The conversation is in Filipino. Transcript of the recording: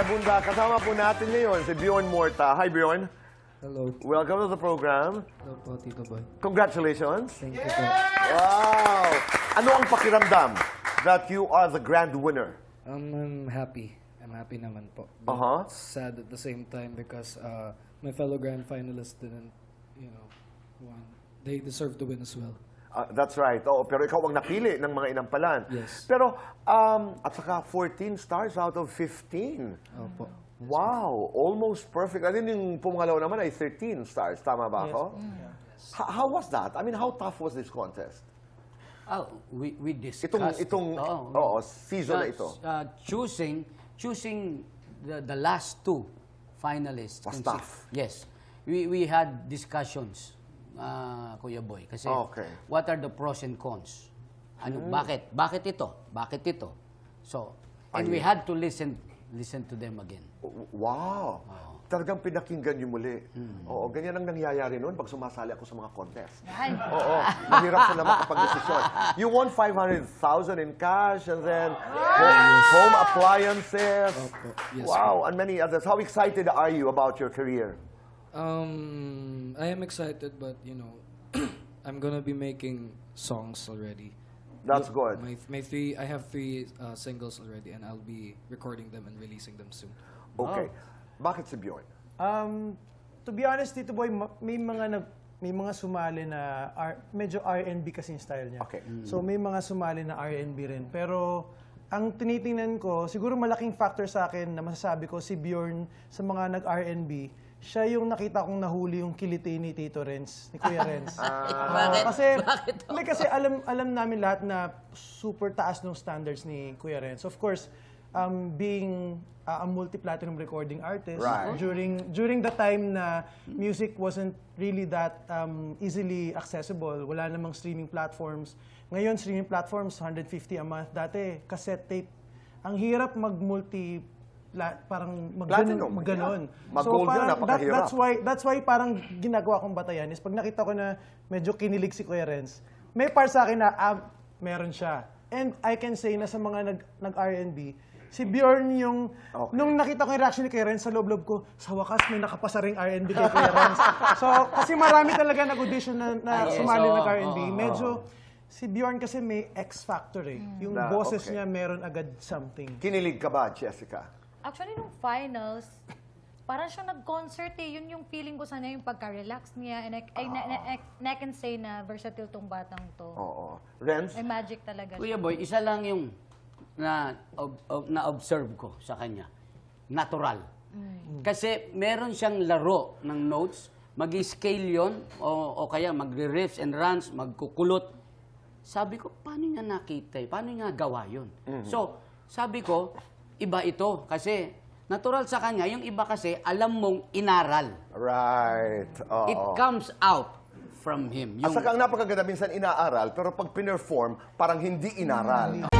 Bunda. Kasama po natin ngayon si Bjorn Morta. Hi, Bjorn. Hello. Welcome to the program. Hello po, Tito Boy. Congratulations. Thank you po. Wow! Ano ang pakiramdam that you are the grand winner? I'm happy. I'm happy naman po. But Uh-huh. sad at the same time because my fellow grand finalists didn't, won. They deserve to win as well. That's right. Oo, pero ikaw ang napili ng mga inampalan. Yes. Pero, at saka 14 stars out of 15. Opo. Wow! Almost perfect. At yung pumangalaw naman ay 13 stars. Tama ba ako? How was that? I mean, how tough was this contest? We discussed season na ito. Choosing the last two finalists. Was tough. Yes. We had discussions, Kuya Boy. Kasi what are the pros and cons? Ano, bakit ito? Bakit ito? So, and we had to listen to them again. Wow! Talagang pinakinggan niyo muli. Oo, ganyan ang nangyayari noon pag sumasali ako sa mga contest. Oo, mahirap sila makapag-desisyon. You won 500,000 in cash and then home appliances. Yes, Wow, and many others. How excited are you about your career? I am excited, but I'm gonna be making songs already. That's good. I have three singles already, and I'll be recording them and releasing them soon. Okay. Bakit si Bjorn? To be honest, Tito Boy, may mga sumali na medyo R&B kasi yung style niya. Okay. So may mga sumali na R&B rin. Pero ang tinitingnan ko, siguro malaking factor sa akin na masasabi ko si Bjorn sa mga nag-R&B, siya yung nakita kong nahuli yung kiliti ni Tito Renz, ni Kuya Renz. Kasi alam namin lahat na super taas ng standards ni Kuya Renz. Of course, being a multi-platinum recording artist, during the time na music wasn't really that easily accessible, wala namang streaming platforms. Ngayon, streaming platforms, 150 a month. Dati, cassette tape. Ang hirap parang mag-ganon. So parang that's why parang ginagawa kong batayan is pag nakita ko na medyo kinilig si Kuya Renz, may part sa akin na meron siya. And I can say na sa mga nag-R&B, si Bjorn yung, nung nakita ko yung reaction ni Kuya Renz, sa loob-loob ko, sa wakas may nakapasa ring R&B kay Kuya Renz. So, kasi marami talaga nag-audition na sumali ng R&B. Medyo, si Bjorn kasi may X factor eh. Yung boses niya meron agad something. Kinilig ka ba, Jessica? Actually, nung finals, parang siyang nag-concert eh. Yun yung feeling ko sana yung pagka-relax niya. And I can say na versatile tong batang to. Oo. Renz? May magic talaga siya. Kuya Boy, isa lang yung na-observe ko sa kanya. Natural. Kasi meron siyang laro ng notes, mag-scale yun, o kaya magre-riffs and runs, magkukulot. Sabi ko, paano niya nakita? Paano niya gawa yun? So, sabi ko, iba ito. Kasi natural sa kanya, yung iba kasi, alam mong inaral. Right. It comes out from him. At saka ang napakaganda, minsan inaaral, pero pag pinerform, parang hindi inaral.